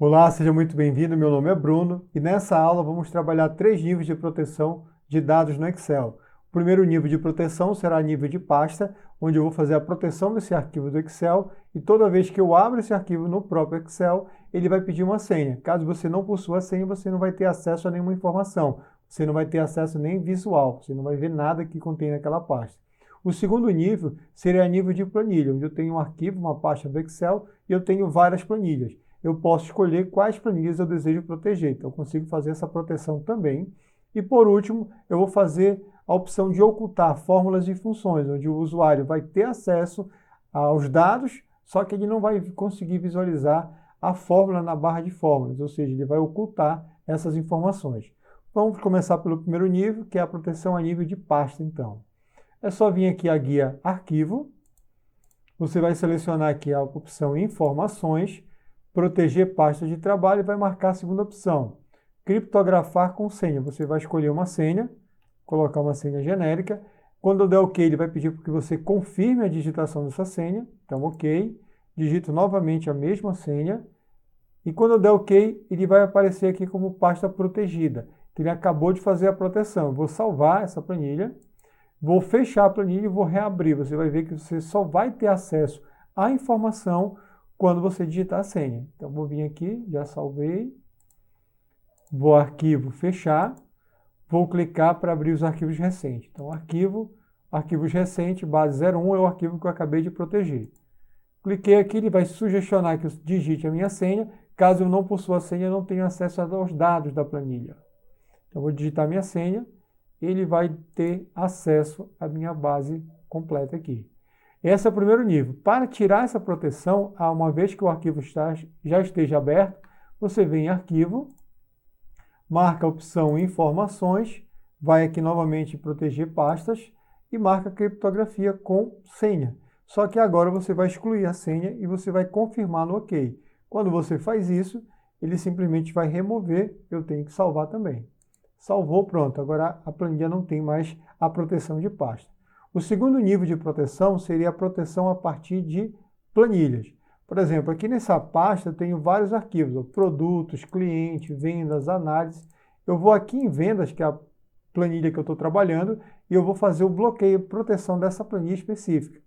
Olá, seja muito bem-vindo. Meu nome é Bruno e nessa aula vamos trabalhar 3 níveis de proteção de dados no Excel. O primeiro nível de proteção será nível de pasta, onde eu vou fazer a proteção desse arquivo do Excel e toda vez que eu abro esse arquivo no próprio Excel, ele vai pedir uma senha. Caso você não possua a senha, você não vai ter acesso a nenhuma informação, você não vai ter acesso nem visual, você não vai ver nada que contém naquela pasta. O segundo nível seria nível de planilha, onde eu tenho um arquivo, uma pasta do Excel e eu tenho várias planilhas. Eu posso escolher quais planilhas eu desejo proteger. Então, eu consigo fazer essa proteção também. E, por último, eu vou fazer a opção de ocultar fórmulas e funções, onde o usuário vai ter acesso aos dados, só que ele não vai conseguir visualizar a fórmula na barra de fórmulas, ou seja, ele vai ocultar essas informações. Vamos começar pelo primeiro nível, que é a proteção a nível de pasta, então. É só vir aqui a guia Arquivo, você vai selecionar aqui a opção Informações, proteger pasta de trabalho e vai marcar a segunda opção, criptografar com senha. Você vai escolher uma senha, colocar uma senha genérica. Quando eu der OK, ele vai pedir para que você confirme a digitação dessa senha. Então, OK. Digito novamente a mesma senha. E quando eu der OK, ele vai aparecer aqui como pasta protegida. Então, ele acabou de fazer a proteção. Eu vou salvar essa planilha, vou fechar a planilha e vou reabrir. Você vai ver que você só vai ter acesso à informação quando você digitar a senha. Então, vou vir aqui, já salvei, vou arquivo, fechar, vou clicar para abrir os arquivos recentes. Então, arquivos recentes, base 01 é o arquivo que eu acabei de proteger. Cliquei aqui, ele vai sugestionar que eu digite a minha senha. Caso eu não possua a senha, eu não tenho acesso aos dados da planilha. Então, vou digitar minha senha, ele vai ter acesso à minha base completa aqui. Esse é o primeiro nível. Para tirar essa proteção, uma vez que o arquivo já esteja aberto, você vem em Arquivo, marca a opção Informações, vai aqui novamente em Proteger Pastas e marca Criptografia com senha. Só que agora você vai excluir a senha e você vai confirmar no OK. Quando você faz isso, ele simplesmente vai remover, eu tenho que salvar também. Salvou, pronto. Agora a planilha não tem mais a proteção de pasta. O segundo nível de proteção seria a proteção a partir de planilhas. Por exemplo, aqui nessa pasta eu tenho vários arquivos, produtos, cliente, vendas, análise. Eu vou aqui em vendas, que é a planilha que eu estou trabalhando, e eu vou fazer o bloqueio e proteção dessa planilha específica.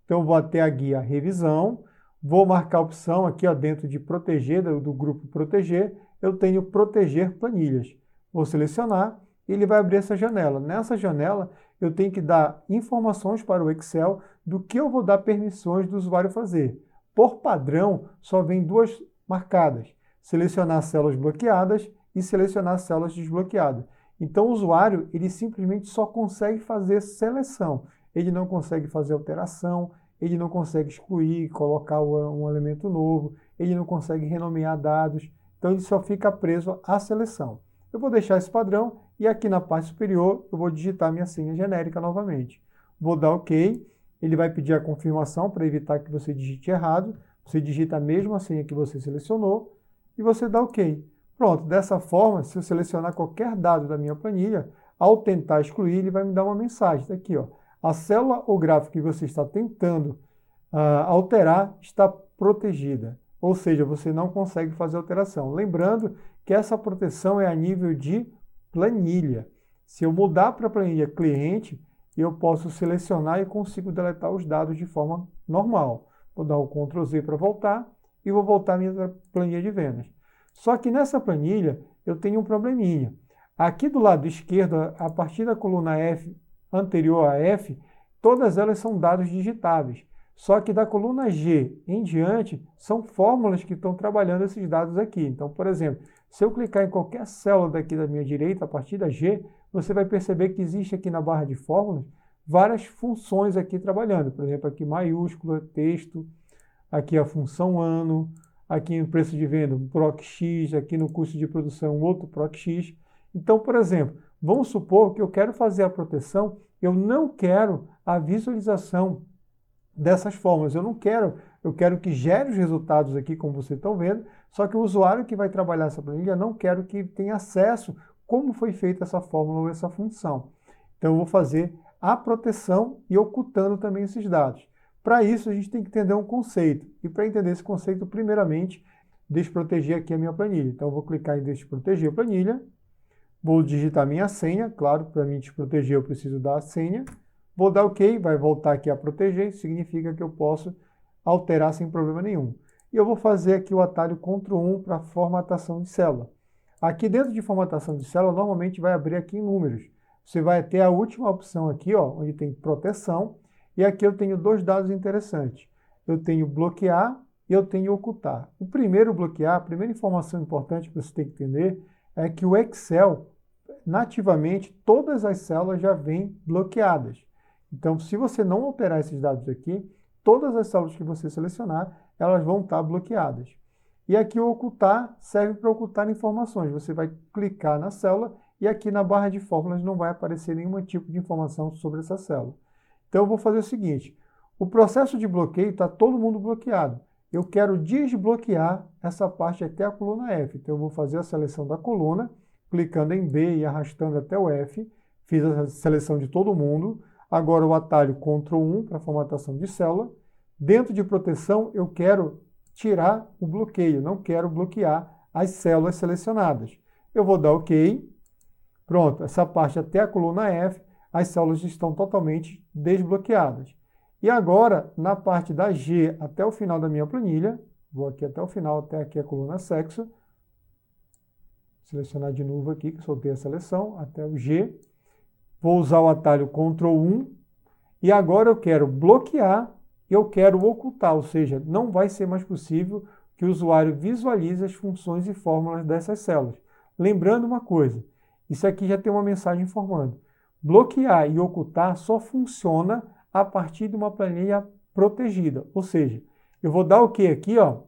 Então eu vou até a guia revisão, vou marcar a opção aqui ó, dentro de proteger, do grupo proteger, eu tenho proteger planilhas. Vou selecionar e ele vai abrir essa janela. Nessa janela, eu tenho que dar informações para o Excel do que eu vou dar permissões do usuário fazer. Por padrão, só vem duas marcadas. Selecionar células bloqueadas e selecionar células desbloqueadas. Então, o usuário, ele simplesmente só consegue fazer seleção. Ele não consegue fazer alteração, ele não consegue excluir, colocar um elemento novo, ele não consegue renomear dados. Então, ele só fica preso à seleção. Eu vou deixar esse padrão e aqui na parte superior eu vou digitar minha senha genérica novamente. Vou dar OK, ele vai pedir a confirmação para evitar que você digite errado. Você digita a mesma senha que você selecionou e você dá OK. Pronto, dessa forma, se eu selecionar qualquer dado da minha planilha, ao tentar excluir, ele vai me dar uma mensagem. Está aqui, ó. A célula ou gráfico que você está tentando alterar está protegida. Ou seja, você não consegue fazer alteração. Lembrando que essa proteção é a nível de planilha. Se eu mudar para a planilha cliente, eu posso selecionar e consigo deletar os dados de forma normal. Vou dar o Ctrl Z para voltar e vou voltar à minha planilha de vendas. Só que nessa planilha eu tenho um probleminha. Aqui do lado esquerdo, a partir da coluna F anterior a F, todas elas são dados digitáveis. Só que da coluna G em diante, são fórmulas que estão trabalhando esses dados aqui. Então, por exemplo, se eu clicar em qualquer célula daqui da minha direita, a partir da G, você vai perceber que existe aqui na barra de fórmulas várias funções aqui trabalhando. Por exemplo, aqui maiúscula, texto, aqui a função ano, aqui em preço de venda um PROC-X, aqui no custo de produção outro PROC-X. Então, por exemplo, vamos supor que eu quero fazer a proteção, eu não quero a visualização dessas fórmulas. Eu quero que gere os resultados aqui, como vocês estão vendo, só que o usuário que vai trabalhar essa planilha, não quero que tenha acesso como foi feita essa fórmula ou essa função. Então, eu vou fazer a proteção e ocultando também esses dados. Para isso, a gente tem que entender um conceito. E para entender esse conceito, primeiramente, desproteger aqui a minha planilha. Então, eu vou clicar em desproteger planilha, vou digitar minha senha, claro, para mim desproteger eu preciso dar a senha, vou dar OK, vai voltar aqui a proteger, significa que eu posso alterar sem problema nenhum. E eu vou fazer aqui o atalho Ctrl 1 para formatação de célula. Aqui dentro de formatação de célula, normalmente vai abrir aqui em números. Você vai ter a última opção aqui, ó, onde tem proteção, e aqui eu tenho dois dados interessantes. Eu tenho bloquear e eu tenho ocultar. O primeiro bloquear, a primeira informação importante que você tem que entender é que o Excel, nativamente, todas as células já vêm bloqueadas. Então, se você não alterar esses dados aqui, todas as células que você selecionar, elas vão estar bloqueadas. E aqui o ocultar serve para ocultar informações. Você vai clicar na célula e aqui na barra de fórmulas não vai aparecer nenhum tipo de informação sobre essa célula. Então eu vou fazer o seguinte, o processo de bloqueio está todo mundo bloqueado. Eu quero desbloquear essa parte até a coluna F. Então eu vou fazer a seleção da coluna, clicando em B e arrastando até o F. Fiz a seleção de todo mundo. Agora o atalho Ctrl 1 para formatação de célula. Dentro de proteção eu quero tirar o bloqueio, não quero bloquear as células selecionadas. Eu vou dar OK. Pronto, essa parte até a coluna F, as células estão totalmente desbloqueadas. E agora, na parte da G até o final da minha planilha, vou aqui até o final, até aqui a coluna sexo, selecionar de novo aqui, que soltei a seleção, até o G. Vou usar o atalho Ctrl 1, e agora eu quero bloquear e eu quero ocultar, ou seja, não vai ser mais possível que o usuário visualize as funções e fórmulas dessas células. Lembrando uma coisa, isso aqui já tem uma mensagem informando. Bloquear e ocultar só funciona a partir de uma planilha protegida, ou seja, eu vou dar OK aqui, ó,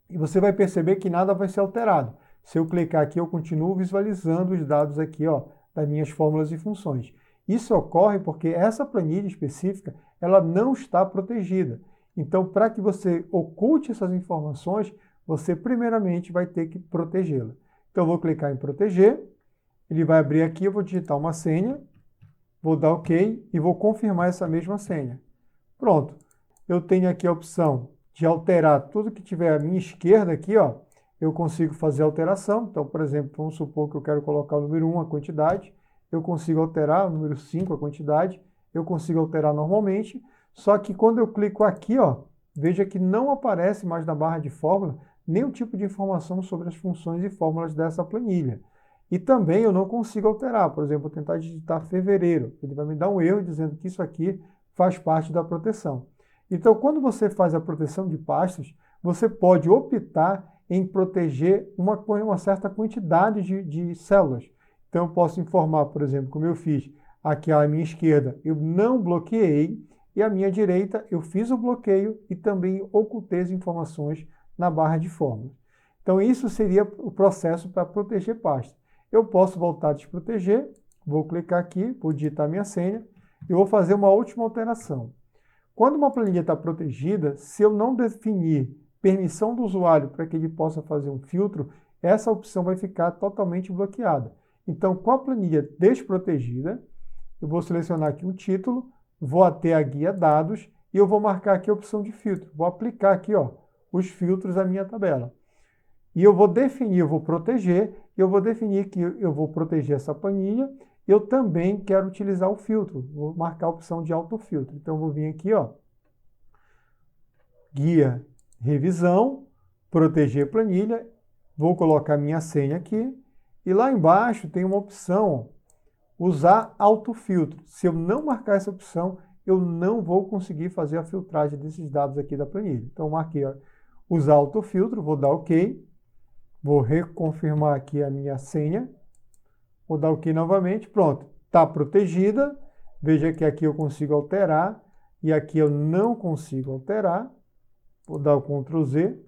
e você vai perceber que nada vai ser alterado. Se eu clicar aqui, eu continuo visualizando os dados aqui, ó, das minhas fórmulas e funções. Isso ocorre porque essa planilha específica, ela não está protegida. Então, para que você oculte essas informações, você primeiramente vai ter que protegê-la. Então, eu vou clicar em proteger, ele vai abrir aqui, eu vou digitar uma senha, vou dar OK e vou confirmar essa mesma senha. Pronto. Eu tenho aqui a opção de alterar tudo que tiver à minha esquerda aqui, ó, eu consigo fazer alteração. Então, por exemplo, vamos supor que eu quero colocar o número 1, a quantidade, eu consigo alterar o número 5, a quantidade, eu consigo alterar normalmente, só que quando eu clico aqui, ó, veja que não aparece mais na barra de fórmula nenhum tipo de informação sobre as funções e fórmulas dessa planilha. E também eu não consigo alterar, por exemplo, tentar digitar fevereiro, ele vai me dar um erro dizendo que isso aqui faz parte da proteção. Então, quando você faz a proteção de pastas, você pode optar em proteger uma certa quantidade de células. Então, eu posso informar, por exemplo, como eu fiz aqui à minha esquerda, eu não bloqueei, e à minha direita eu fiz o bloqueio e também ocultei as informações na barra de fórmula. Então, isso seria o processo para proteger pasta. Eu posso voltar a desproteger, vou clicar aqui, vou digitar minha senha, e vou fazer uma última alteração. Quando uma planilha está protegida, se eu não definir permissão do usuário para que ele possa fazer um filtro, essa opção vai ficar totalmente bloqueada. Então, com a planilha desprotegida, eu vou selecionar aqui o título, vou até a guia dados e eu vou marcar aqui a opção de filtro. Vou aplicar aqui, ó, os filtros à minha tabela. E eu vou definir, eu vou proteger, eu vou definir que eu vou proteger essa planilha. Eu também quero utilizar o filtro, vou marcar a opção de autofiltro. Então, eu vou vir aqui, ó, guia, revisão, proteger planilha, vou colocar minha senha aqui, e lá embaixo tem uma opção, usar autofiltro. Se eu não marcar essa opção, eu não vou conseguir fazer a filtragem desses dados aqui da planilha. Então, eu marquei, ó, usar autofiltro, vou dar OK, vou reconfirmar aqui a minha senha, vou dar OK novamente, pronto, está protegida. Veja que aqui eu consigo alterar e aqui eu não consigo alterar. Vou dar o Ctrl Z.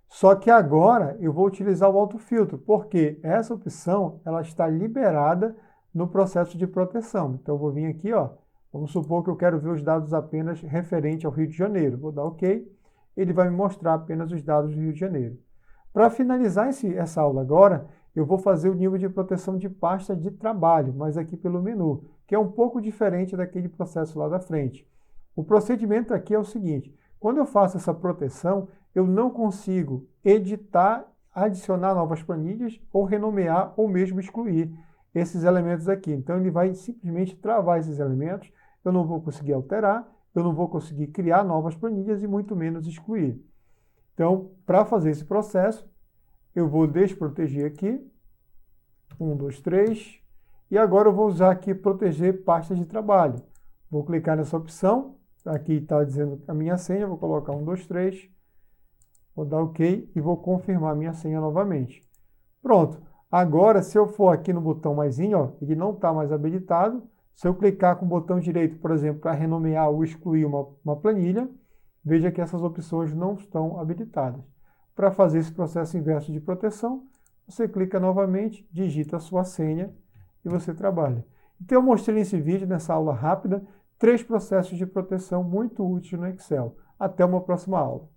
Só que agora eu vou utilizar o autofiltro, porque essa opção ela está liberada no processo de proteção. Então eu vou vir aqui, ó, vamos supor que eu quero ver os dados apenas referente ao Rio de Janeiro. Vou dar OK, ele vai me mostrar apenas os dados do Rio de Janeiro. Para finalizar essa aula agora, eu vou fazer o nível de proteção de pasta de trabalho, mas aqui pelo menu, que é um pouco diferente daquele processo lá da frente. O procedimento aqui é o seguinte, quando eu faço essa proteção, eu não consigo editar, adicionar novas planilhas ou renomear ou mesmo excluir esses elementos aqui. Então, ele vai simplesmente travar esses elementos, eu não vou conseguir alterar, eu não vou conseguir criar novas planilhas e muito menos excluir. Então, para fazer esse processo, eu vou desproteger aqui, 1, 2, 3, e agora eu vou usar aqui proteger pastas de trabalho. Vou clicar nessa opção, aqui está dizendo a minha senha, vou colocar 1, 2, 3, vou dar OK e vou confirmar a minha senha novamente. Pronto. Agora, se eu for aqui no botão maisinho, ó, ele não está mais habilitado. Se eu clicar com o botão direito, por exemplo, para renomear ou excluir uma planilha, veja que essas opções não estão habilitadas. Para fazer esse processo inverso de proteção, você clica novamente, digita a sua senha e você trabalha. Então, eu mostrei nesse vídeo, nessa aula rápida, 3 processos de proteção muito úteis no Excel. Até uma próxima aula.